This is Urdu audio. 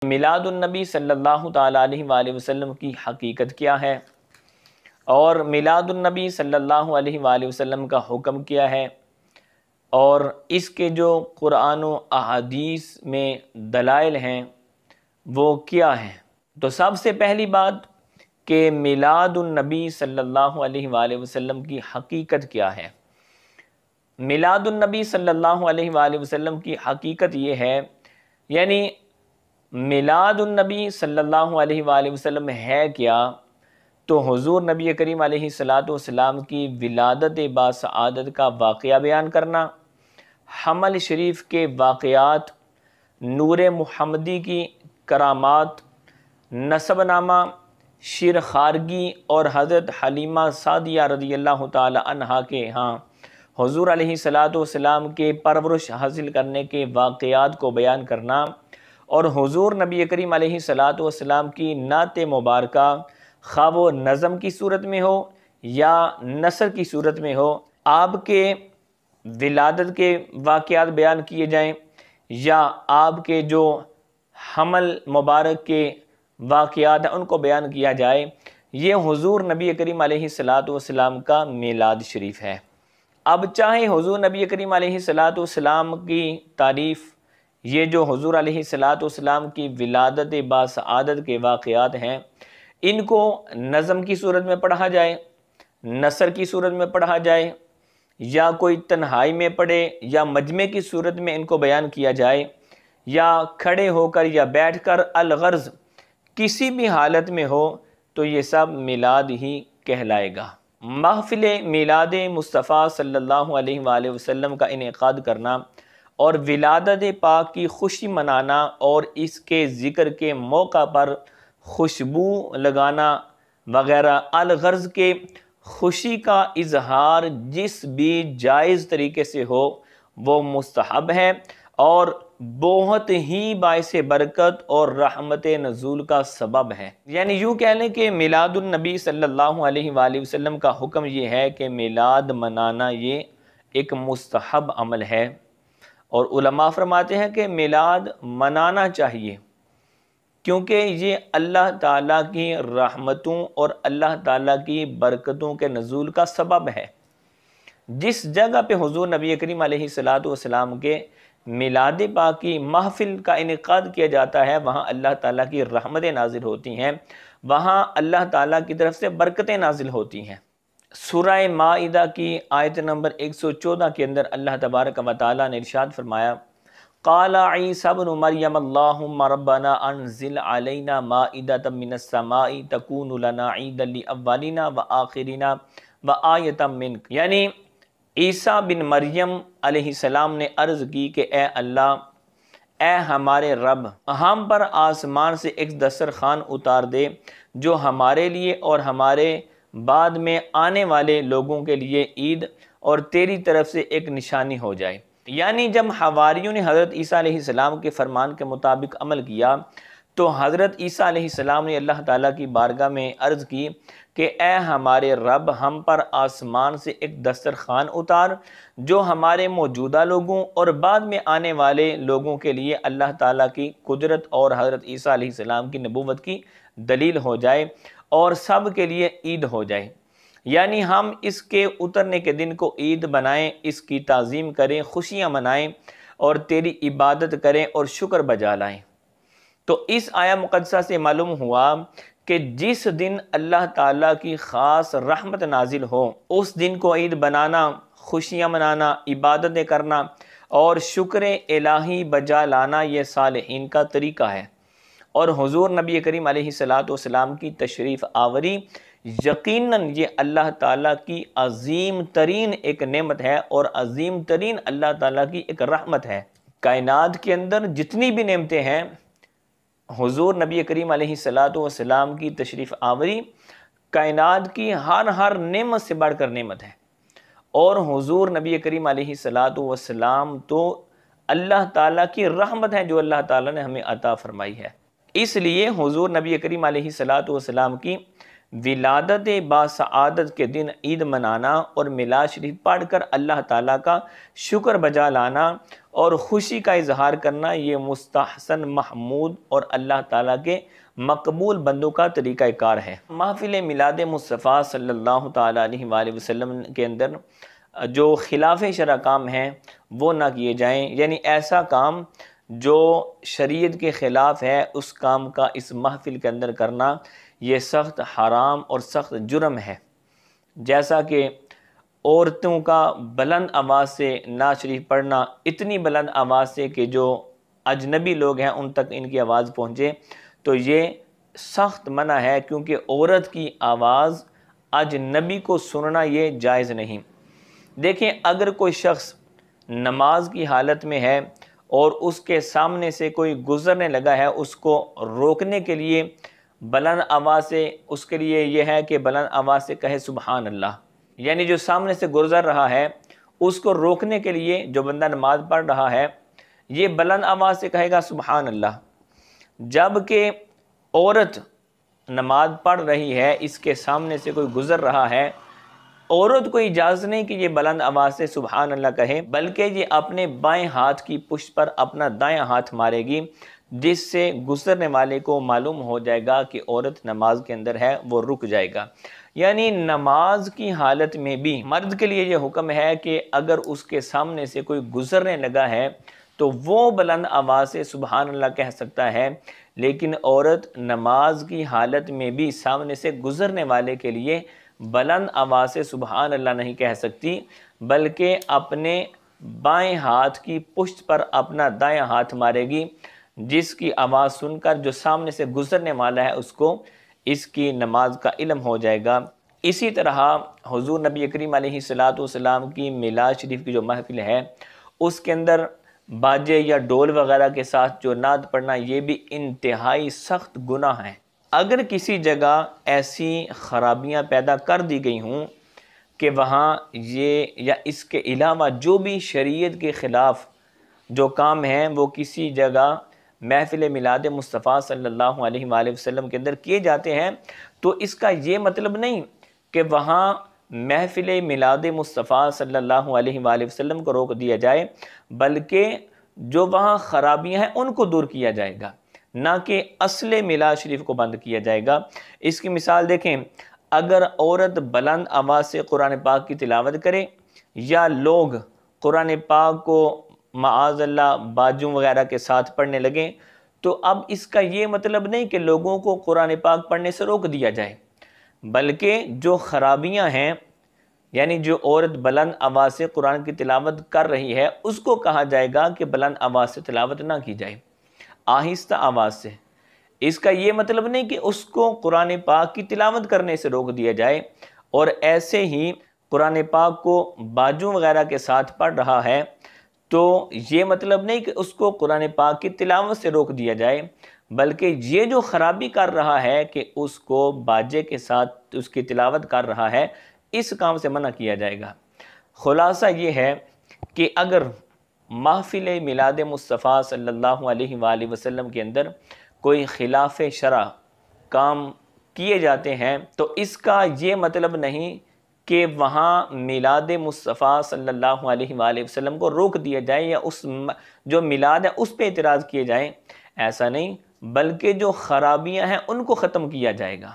میلاد النبی صلی اللہ تعالیٰ علیہ وآلہ وسلم کی حقیقت کیا ہے، اور میلاد النبی صلی اللہ علیہ وآلہ وسلم کا حکم کیا ہے، اور اس کے جو قرآن و احادیث میں دلائل ہیں وہ کیا ہیں۔ تو سب سے پہلی بات کہ میلاد النبی صلی اللہ علیہ وآلہ وسلم کی حقیقت کیا ہے۔ میلاد النبی صلی اللہ علیہ وآلہ وسلم کی حقیقت یہ ہے، یعنی میلاد النبی صلی اللہ علیہ وآلہ وسلم ہے کیا، تو حضور نبی کریم علیہ السلام کی ولادت باسعادت کا واقعہ بیان کرنا، حمل شریف کے واقعات، نور محمدی کی کرامات، نسب نامہ، شیرخوارگی اور حضرت حلیمہ سعدیہ رضی اللہ تعالی عنہا کے ہاں حضور علیہ السلام کے پرورش حاصل کرنے کے واقعات کو بیان کرنا، اور حضور نبی کریم علیہ السلام کی نعت مبارکہ خواہ وہ نظم کی صورت میں ہو یا نثر کی صورت میں ہو، آپ کے ولادت کے واقعات بیان کیے جائیں یا آپ کے جو حمل مبارک کے واقعات ہیں ان کو بیان کیا جائے۔ یہ حضور نبی کریم علیہ السلام کا میلاد شریف ہے۔ اب چاہے حضور نبی کریم علیہ السلام کی تعریف، یہ جو حضور علیہ السلام کی ولادت باسعادت کے واقعات ہیں، ان کو نظم کی صورت میں پڑھا جائے، نثر کی صورت میں پڑھا جائے، یا کوئی تنہائی میں پڑھے یا مجمع کی صورت میں ان کو بیان کیا جائے، یا کھڑے ہو کر یا بیٹھ کر، الغرض کسی بھی حالت میں ہو، تو یہ سب میلاد ہی کہلائے گا۔ محفل میلاد مصطفیٰ صلی اللہ علیہ وآلہ وسلم کا انعقاد کرنا اور ولادت پاک کی خوشی منانا اور اس کے ذکر کے موقع پر خوشبو لگانا وغیرہ، الغرض کے خوشی کا اظہار جس بھی جائز طریقے سے ہو وہ مستحب ہے اور بہت ہی باعث برکت اور رحمت نزول کا سبب ہے۔ یعنی یوں کہہ لیں کہ میلاد النبی صلی اللہ علیہ وآلہ وسلم کا حکم یہ ہے کہ میلاد منانا یہ ایک مستحب عمل ہے، اور علماء فرماتے ہیں کہ میلاد منانا چاہیے، کیونکہ یہ اللہ تعالیٰ کی رحمتوں اور اللہ تعالیٰ کی برکتوں کے نزول کا سبب ہے۔ جس جگہ پہ حضور نبی کریم علیہ السلام کے میلاد پاک کی محفل کا انعقاد کیا جاتا ہے، وہاں اللہ تعالیٰ کی رحمتیں نازل ہوتی ہیں، وہاں اللہ تعالیٰ کی طرف سے برکتیں نازل ہوتی ہیں۔ سورہ مائدہ کی آیت نمبر 114 کے اندر اللہ تبارک و تعالیٰ نے ارشاد فرمایا، قال عیسی ابن مریم اللہم ربنا انزل علینا مائدۃ من السماء تکون لنا عیدا لاولنا وآخرنا وآیۃ منک۔ یعنی عیسیٰ بن مریم علیہ السلام نے عرض کی کہ اے اللہ، اے ہمارے رب، ہم پر آسمان سے ایک دسترخوان اتار دے جو ہمارے لیے اور ہمارے بعد میں آنے والے لوگوں کے لیے عید اور تیری طرف سے ایک نشانی ہو جائے۔ یعنی جب حواریوں نے حضرت عیسیٰ علیہ السلام کے فرمان کے مطابق عمل کیا تو حضرت عیسیٰ علیہ السلام نے اللہ تعالیٰ کی بارگاہ میں عرض کی کہ اے ہمارے رب، ہم پر آسمان سے ایک دسترخوان اتار جو ہمارے موجودہ لوگوں اور بعد میں آنے والے لوگوں کے لیے اللہ تعالیٰ کی قدرت اور حضرت عیسیٰ علیہ السلام کی نبوت کی دلیل ہو جائے اور سب کے لیے عید ہو جائے۔ یعنی ہم اس کے اترنے کے دن کو عید بنائیں، اس کی تعظیم کریں، خوشیاں منائیں اور تیری عبادت کریں اور شکر بجا لائیں۔ تو اس آیہ مقدسہ سے معلوم ہوا کہ جس دن اللہ تعالیٰ کی خاص رحمت نازل ہو اس دن کو عید بنانا، خوشیاں منانا، عبادتیں کرنا اور شکر الہی بجا لانا یہ صالحین کا طریقہ ہے۔ اور حضور نبی کریم علیہ السلام کی تشریف آوری یقیناً یہ اللہ تعالیٰ کی عظیم ترین ایک نعمت ہے اور عظیم ترین اللہ تعالیٰ کی ایک رحمت ہے۔ کائنات کے اندر جتنی بھی نعمتیں ہیں، حضور نبی کریم علیہ السلام کی تشریف آوری کائنات کی ہر نعمت سے بڑھ کر نعمت ہے، اور حضور نبی کریم علیہ السلام تو اللہ تعالیٰ کی رحمت ہے جو اللہ تعالیٰ نے ہمیں عطا فرمائی ہے۔ اس لیے حضور نبی کریم علیہ السلام کی ولادت باسعادت کے دن عید منانا اور میلاد شریف پڑھ کر اللہ تعالیٰ کا شکر بجا لانا اور خوشی کا اظہار کرنا، یہ مستحسن، محمود اور اللہ تعالیٰ کے مقبول بندوں کا طریقہ کار ہے۔ محفل میلاد مصطفیٰ صلی اللہ تعالیٰ علیہ وآلہ وسلم کے اندر جو خلاف شرع کام ہیں وہ نہ کیے جائیں، یعنی ایسا کام جو شریعت کے خلاف ہے اس کام کا اس محفل کے اندر کرنا یہ سخت حرام اور سخت جرم ہے۔ جیسا کہ عورتوں کا بلند آواز سے نعت شریف پڑھنا، اتنی بلند آواز سے کہ جو اجنبی لوگ ہیں ان تک ان کی آواز پہنچے، تو یہ سخت منع ہے، کیونکہ عورت کی آواز اجنبی کو سننا یہ جائز نہیں۔ دیکھیں، اگر کوئی شخص نماز کی حالت میں ہے اور اس کے سامنے سے کوئی گزرنے لگا ہے، اس کو روکنے کے لیے بلند آواز سے، اس کے لیے یہ ہے کہ بلند آواز سے کہے سبحان اللہ، یعنی جو سامنے سے گزر رہا ہے اس کو روکنے کے لیے جو بندہ نماز پڑھ رہا ہے یہ بلند آواز سے کہے گا سبحان اللہ۔ جبکہ عورت نماز پڑھ رہی ہے، اس کے سامنے سے کوئی گزر رہا ہے، عورت کو اجازت نہیں کہ یہ بلند آواز سے سبحان اللہ کہے، بلکہ یہ اپنے بائیں ہاتھ کی پشت پر اپنا دائیں ہاتھ مارے گی، جس سے گزرنے والے کو معلوم ہو جائے گا کہ عورت نماز کے اندر ہے، وہ رک جائے گا۔ یعنی نماز کی حالت میں بھی مرد کے لیے یہ حکم ہے کہ اگر اس کے سامنے سے کوئی گزرنے لگا ہے تو وہ بلند آواز سے سبحان اللہ کہہ سکتا ہے، لیکن عورت نماز کی حالت میں بھی سامنے سے گزرنے والے کے لیے بلند آواز سے سبحان اللہ نہیں کہہ سکتی، بلکہ اپنے بائیں ہاتھ کی پشت پر اپنا دائیں ہاتھ مارے گی، جس کی آواز سن کر جو سامنے سے گزرنے والا ہے اس کو اس کی نماز کا علم ہو جائے گا۔ اسی طرح حضور نبی کریم علیہ السلام کی میلاد شریف کی جو محفل ہے اس کے اندر باجے یا ڈول وغیرہ کے ساتھ جو نعت پڑھنا یہ بھی انتہائی سخت گناہ ہے۔ اگر کسی جگہ ایسی خرابیاں پیدا کر دی گئی ہوں کہ وہاں یہ یا اس کے علاوہ جو بھی شریعت کے خلاف جو کام ہیں وہ کسی جگہ محفل میلاد مصطفیٰ صلی اللہ علیہ وآلہ وسلم کے اندر کیے جاتے ہیں، تو اس کا یہ مطلب نہیں کہ وہاں محفل میلاد مصطفیٰ صلی اللہ علیہ وآلہ وسلم کو روک دیا جائے، بلکہ جو وہاں خرابیاں ہیں ان کو دور کیا جائے گا، نہ کہ اصل میلاد شریف کو بند کیا جائے گا۔ اس کی مثال دیکھیں، اگر عورت بلند آواز سے قرآن پاک کی تلاوت کرے یا لوگ قرآن پاک کو معاذ اللہ باجوں وغیرہ کے ساتھ پڑھنے لگیں، تو اب اس کا یہ مطلب نہیں کہ لوگوں کو قرآن پاک پڑھنے سے روک دیا جائے، بلکہ جو خرابیاں ہیں، یعنی جو عورت بلند آواز سے قرآن کی تلاوت کر رہی ہے اس کو کہا جائے گا کہ بلند آواز سے تلاوت نہ کی جائے، آہستہ آواز سے۔ اس کا یہ مطلب نہیں کہ اس کو قرآن پاک کی تلاوت کرنے سے روک دیا جائے، اور ایسے ہی قرآن پاک کو باجوں وغیرہ کے ساتھ پڑھ رہا ہے تو یہ مطلب نہیں کہ اس کو قرآن پاک کی تلاوت سے روک دیا جائے، بلکہ یہ جو خرابی کر رہا ہے کہ اس کو باجے کے ساتھ اس کی تلاوت کر رہا ہے، اس کام سے منع کیا جائے گا۔ خلاصہ یہ ہے کہ اگر محفل میلاد مصطفیٰ صلی اللہ علیہ وآلہ وسلم کے اندر کوئی خلاف شرع کام کیے جاتے ہیں تو اس کا یہ مطلب نہیں کہ وہاں میلاد مصطفیٰ صلی اللہ علیہ وآلہ وسلم کو روک دیا جائے یا اس جو میلاد ہے اس پہ اعتراض کیے جائیں، ایسا نہیں، بلکہ جو خرابیاں ہیں ان کو ختم کیا جائے گا۔